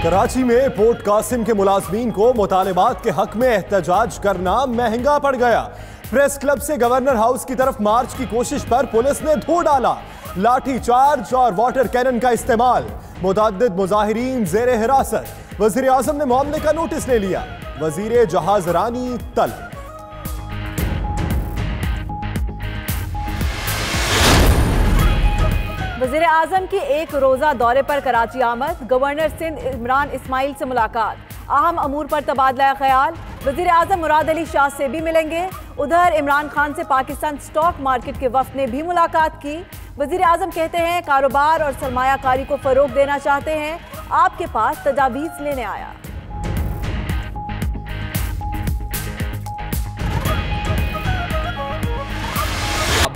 कराची में पोर्ट कासिम के मुलाजमीन को मुतालिबात के हक में एहतजाज करना महंगा पड़ गया। प्रेस क्लब से गवर्नर हाउस की तरफ मार्च की कोशिश पर पुलिस ने धो डाला। लाठी चार्ज और वाटर कैनन का इस्तेमाल। मुतअद्दिद मुजाहिरीन जेर हिरासत। वजीर आजम ने मामले का नोटिस ले लिया। वजीर जहाज रानी तलब। वज़ीर आज़म की एक रोज़ा दौरे पर कराची आमद। गवर्नर सिंध इमरान इस्माइल से मुलाकात। अहम अमूर पर तबादला ख्याल। वज़ीर आज़म मुराद अली शाह से भी मिलेंगे। उधर इमरान खान से पाकिस्तान स्टॉक मार्केट के वफ़द ने भी मुलाकात की। वज़ीर आज़म कहते हैं कारोबार और सरमायाकारी को फ़रोग देना चाहते हैं, आपके पास तजावीज़ लेने आया।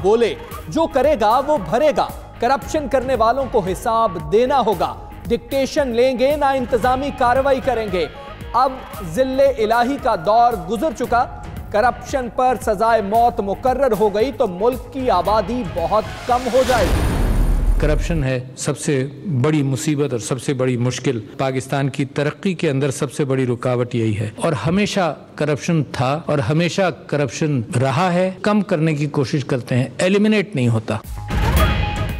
बोले जो करेगा वो भरेगा, करप्शन करने वालों को हिसाब देना होगा। डिक्टेशन लेंगे ना इंतजामी कार्रवाई करेंगे। अब जिल्ले इलाही का दौर गुजर चुका। करप्शन पर सजाए मौत मुकर्रर हो गई तो मुल्क की आबादी बहुत कम हो जाएगी। करप्शन है सबसे बड़ी मुसीबत और सबसे बड़ी मुश्किल। पाकिस्तान की तरक्की के अंदर सबसे बड़ी रुकावट यही है और हमेशा करप्शन था और हमेशा करप्शन रहा है। कम करने की कोशिश करते हैं, एलिमिनेट नहीं होता।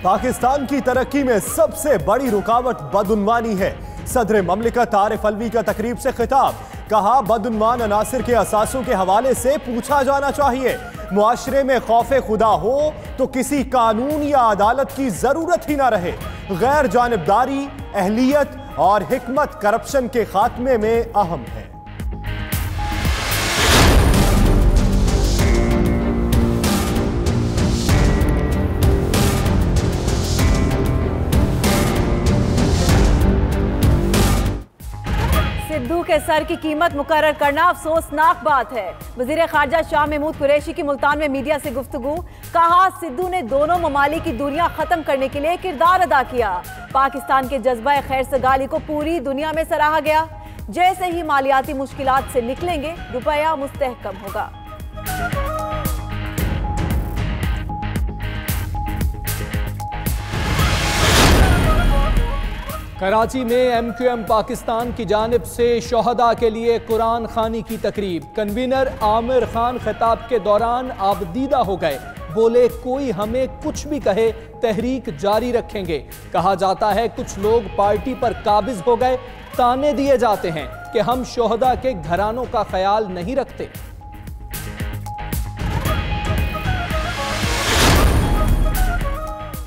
पाकिस्तान की तरक्की में सबसे बड़ी रुकावट बदउनवानी है। सदर ममलिकत आरिफ अलवी का तकरीब से खिताब। कहा बदउनवान अनासिर के असासों के हवाले से पूछा जाना चाहिए। मुआशरे में खौफ खुदा हो तो किसी कानून या अदालत की जरूरत ही ना रहे। गैर जानिबदारी, अहलियत और हिकमत करप्शन के खात्मे में अहम है। सिद्धू के सर की कीमत मुकर्रर करना अफसोसनाक बात है। वजीर खारजा शाह महमूद कुरैशी की मुल्तान में मीडिया से गुफ्तगू। कहा सिद्धू ने दोनों ममालिक की दूरियां खत्म करने के लिए किरदार अदा किया। पाकिस्तान के जज्बा खैर सगाली को पूरी दुनिया में सराहा गया। जैसे ही मालियाती मुश्किलात से निकलेंगे रुपया मुस्तहकम होगा। कराची में एमक्यूएम पाकिस्तान की जानिब से शोहदा के लिए कुरान खानी की तकरीब। कन्वीनर आमिर खान खिताब के दौरान आबदीदा हो गए। बोले कोई हमें कुछ भी कहे तहरीक जारी रखेंगे। कहा जाता है कुछ लोग पार्टी पर काबिज हो गए। ताने दिए जाते हैं कि हम शोहदा के घरानों का ख्याल नहीं रखते।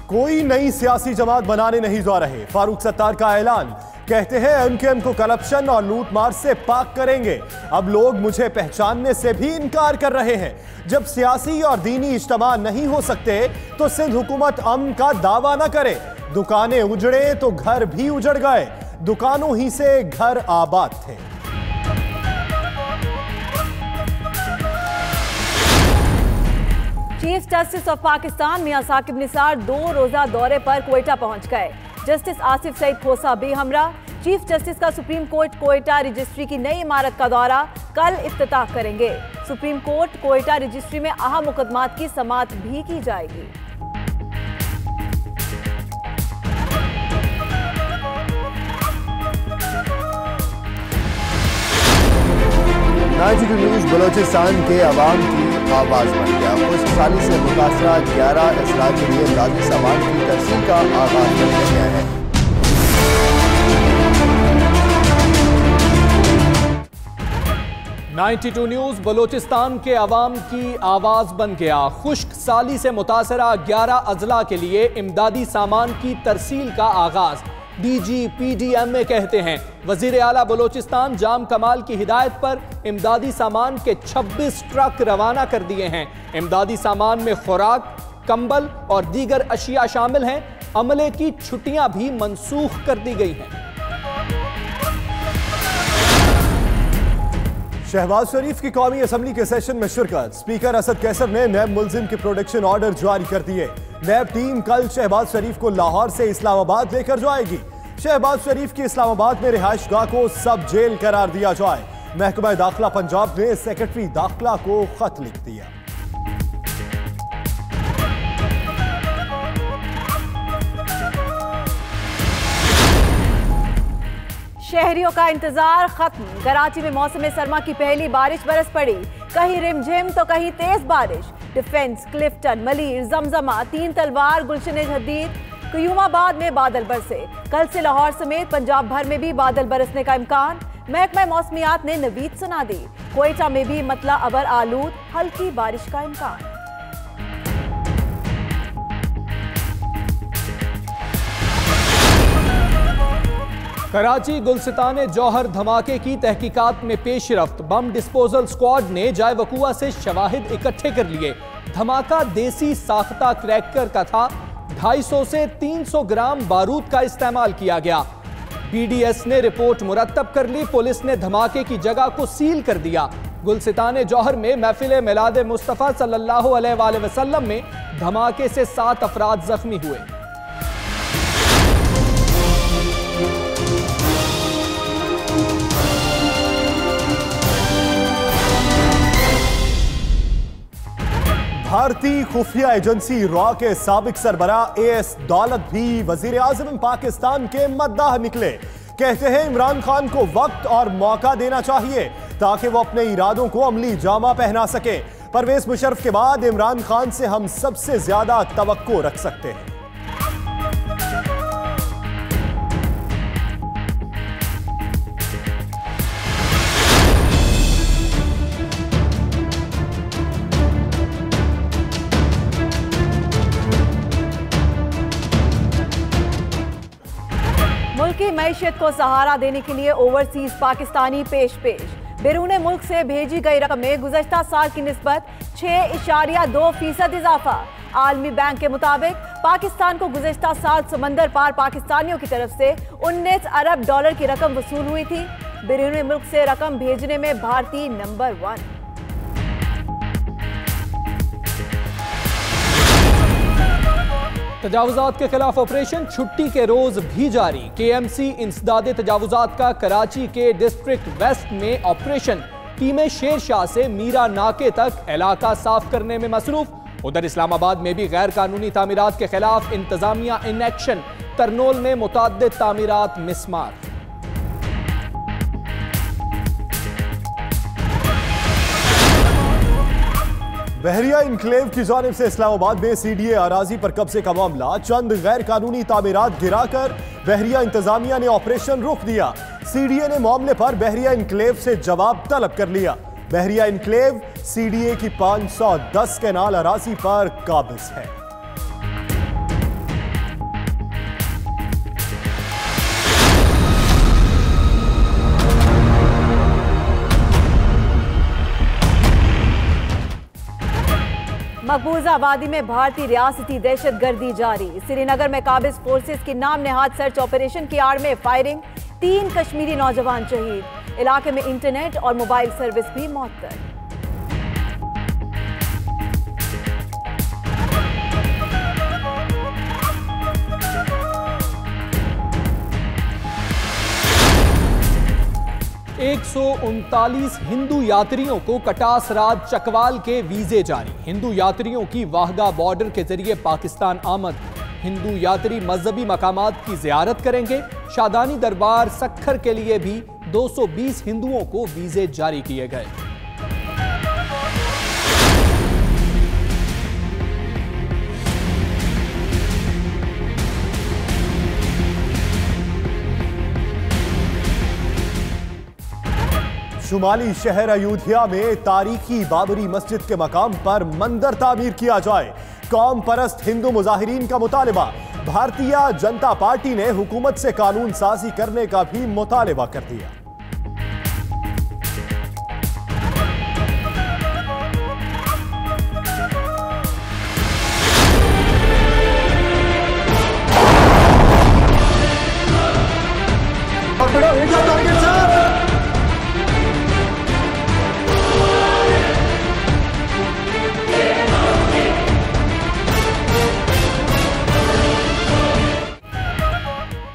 कोई नई सियासी जमात बनाने नहीं जा रहे। फारूक सत्तार का ऐलान। कहते हैं एमक्यूएम को करप्शन और लूटमार से पाक करेंगे। अब लोग मुझे पहचानने से भी इनकार कर रहे हैं। जब सियासी और दीनी इज्तिमा नहीं हो सकते तो सिंध हुकूमत अमन का दावा न करे। दुकानें उजड़े तो घर भी उजड़ गए। दुकानों ही से घर आबाद थे। चीफ जस्टिस ऑफ पाकिस्तान मियां साकिब निसार 2 रोजा दौरे पर क्वेटा पहुंच गए। जस्टिस आसिफ सईद खोसा भी हमरा। चीफ जस्टिस का सुप्रीम कोर्ट क्वेटा रजिस्ट्री की नई इमारत का दौरा कल इफ्तिताह करेंगे। सुप्रीम कोर्ट क्वेटा रजिस्ट्री में अहम मुकदमात की समाअत भी की जाएगी। 92 न्यूज़ बलोचिस्तान के अवाम की आवाज़ बन गया। खुशहाली से मुतासरा 11 अजला के लिए इमदादी सामान की तरसील का आगाज कर दिया गया है। नाइन्टी न्यूज़ बलोचिस्तान के अवाम की आवाज़ बन गया। खुश्क साली से मुतासरा 11 अजला के लिए इमदादी सामान की तरसील का आगाज। DGPDMA कहते हैं वजीर आला बलोचिस्तान जाम कमाल की हिदायत पर इमदादी सामान के 26 ट्रक रवाना कर दिए हैं। इमदादी सामान में खुराक, कंबल और दीगर अशिया शामिल हैं। अमले की छुट्टियां भी मनसूख कर दी गई हैं। शहबाज शरीफ की कौमी असम्बली के सेशन में शिरकत। स्पीकर असद कैसर ने नैब मुल्जिम के प्रोटेक्शन ऑर्डर जारी कर दिए। नैब टीम कल शहबाज शरीफ को लाहौर से इस्लामाबाद लेकर जाएगी। शहबाज शरीफ की इस्लामाबाद में रिहाइश गाह को सब जेल करार दिया जाए। महकमा दाखिला पंजाब ने सेक्रेटरी दाखिला को खत लिख दिया। शहरियों का इंतजार खत्म। कराची में मौसम सरमा की पहली बारिश बरस पड़ी, कहीं रिमझिम तो कहीं तेज बारिश। डिफेंस, क्लिफ्टन, मलीर, जमजमा, तीन तलवार, गुलशन हदीद, क्यूमाबाद में बादल बरसे। कल से लाहौर समेत पंजाब भर में भी बादल बरसने का इम्कान। महकमा मौसमियात ने नवीद सुना दी। क्वेटा में भी मतला अबर आलूद, हल्की बारिश का इम्कान। कराची गुलसितान जौहर धमाके की तहकीकात में पेशरफ्त। बम डिस्पोजल स्क्वाड ने जाए वकुआ से शवाहिद इकट्ठे कर लिए। धमाका देसी साख्ता क्रैकर का था। 250 से 300 ग्राम बारूद का इस्तेमाल किया गया। BDS ने रिपोर्ट मुरतब कर ली। पुलिस ने धमाके की जगह को सील कर दिया। गुलसितान जौहर में महफिल मिलाद मुस्तफ़ा सल्लल्लाहु अलैहि वसल्लम में धमाके से 7 अफराद जख्मी हुए। भारतीय खुफिया एजेंसी रॉ के साबिक सरबरा AS दौलत भी वजीर आजम पाकिस्तान के मद्दाह निकले। कहते हैं इमरान खान को वक्त और मौका देना चाहिए ताकि वो अपने इरादों को अमली जामा पहना सके। परवेज मुशर्रफ के बाद इमरान खान से हम सबसे ज्यादा तवक्को रख सकते हैं। मुल्की मईशत को सहारा देने के लिए ओवरसीज पाकिस्तानी पेश। बैरून मुल्क से भेजी गई रकम में गुज़श्ता साल की निस्बत 6.2% इजाफा। आलमी बैंक के मुताबिक पाकिस्तान को गुज़श्ता साल समंदर पार पाकिस्तानियों की तरफ से 19 अरब डॉलर की रकम वसूल हुई थी। बैरून मुल्क से रकम भेजने में भारतीय नंबर 1। तजावुजात के खिलाफ ऑपरेशन छुट्टी के रोज भी जारी। KMC इंसदादे तजावुजात का कराची के डिस्ट्रिक्ट वेस्ट में ऑपरेशन। टीमें शेर शाह से मीरा नाके तक इलाका साफ करने में मसरूफ। उधर इस्लामाबाद में भी गैर कानूनी तामीरात के खिलाफ इंतजामिया इन एक्शन। तरनोल में मुतअद्दिद तामीरात मिसमार। बहरिया इनक्लेव की जानिब से इस्लामाबाद में CDA अराजी पर कब्जे का मामला। चंद गैर कानूनी तामीरात गिराकर बहरिया इंतजामिया ने ऑपरेशन रोक दिया। CDA ने मामले पर बहरिया इनक्लेव से जवाब तलब कर लिया। बहरिया इनक्लेव CDA की 510 कैनाल अराजी पर काबिज है। मकबूजा वादी में भारतीय रियासती दहशतगर्दी जारी। श्रीनगर में काबिज फोर्सेस की नाम नेहाद सर्च ऑपरेशन की आड़ में फायरिंग। 3 कश्मीरी नौजवान शहीद। इलाके में इंटरनेट और मोबाइल सर्विस भी मअतल। एक 139 हिंदू यात्रियों को कटास राज चकवाल के वीजे जारी। हिंदू यात्रियों की वाहगा बॉर्डर के जरिए पाकिस्तान आमद। हिंदू यात्री मजहबी मकामात की जियारत करेंगे। शादानी दरबार सखर के लिए भी 220 हिंदुओं को वीजे जारी किए गए। शुमाली शहर अयोध्या में तारीखी बाबरी मस्जिद के मकाम पर मंदिर तामीर किया जाए। कौम परस्त हिंदू मुजाहिरीन का मुतालिबा। भारतीय जनता पार्टी ने हुकूमत से कानून साजी करने का भी मुतालिबा कर दिया।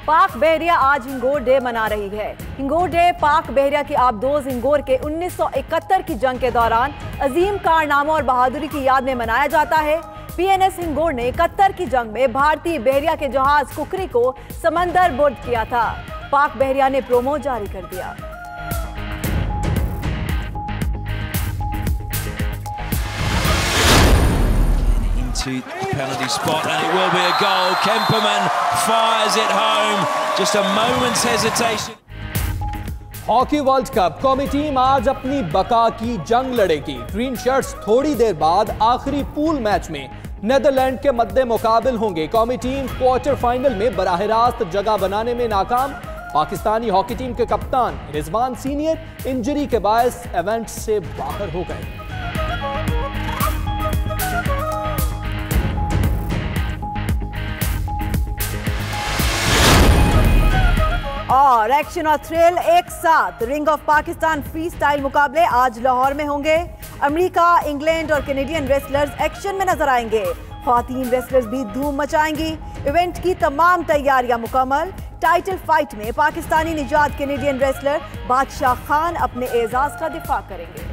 पाक बहरिया आज हिंगोर डे मना रही है। हिंगोर डे पाक बहरिया की आबदोज हिंगोर के 1971 की जंग के दौरान अजीम कारनामों और बहादुरी की याद में मनाया जाता है। PNS हिंगोर ने 71 की जंग में भारतीय बहरिया के जहाज कुकरी को समंदर बुर्द किया था। पाक बहरिया ने प्रोमो जारी कर दिया। To the penalty spot, and it will be a goal. Kemperman fires it home. Just a moment's hesitation. Hockey world cup कौमी टीम आज अपनी बका की जंग लड़ेगी। ग्रीन शर्ट्स थोड़ी देर बाद आखिरी पूल मैच में नेदरलैंड के मद्दे मुकाबिल होंगे। कौमी टीम क्वार्टर फाइनल में बराह रास्त जगह बनाने में नाकाम। पाकिस्तानी हॉकी टीम के कप्तान रिजवान सीनियर इंजरी के बायस इवेंट से बाहर हो गए। और एक्शन और थ्रिल एक साथ। Ring of Pakistan free style मुकाबले आज लाहौर में होंगे। अमेरिका, इंग्लैंड और कैनेडियन रेसलर्स एक्शन में नजर आएंगे। ख्वातीन रेसलर्स भी धूम मचाएंगी। इवेंट की तमाम तैयारियां मुकम्मल। टाइटल फाइट में पाकिस्तानी निजात कैनेडियन रेसलर बादशाह खान अपने एजाज का दिफा करेंगे।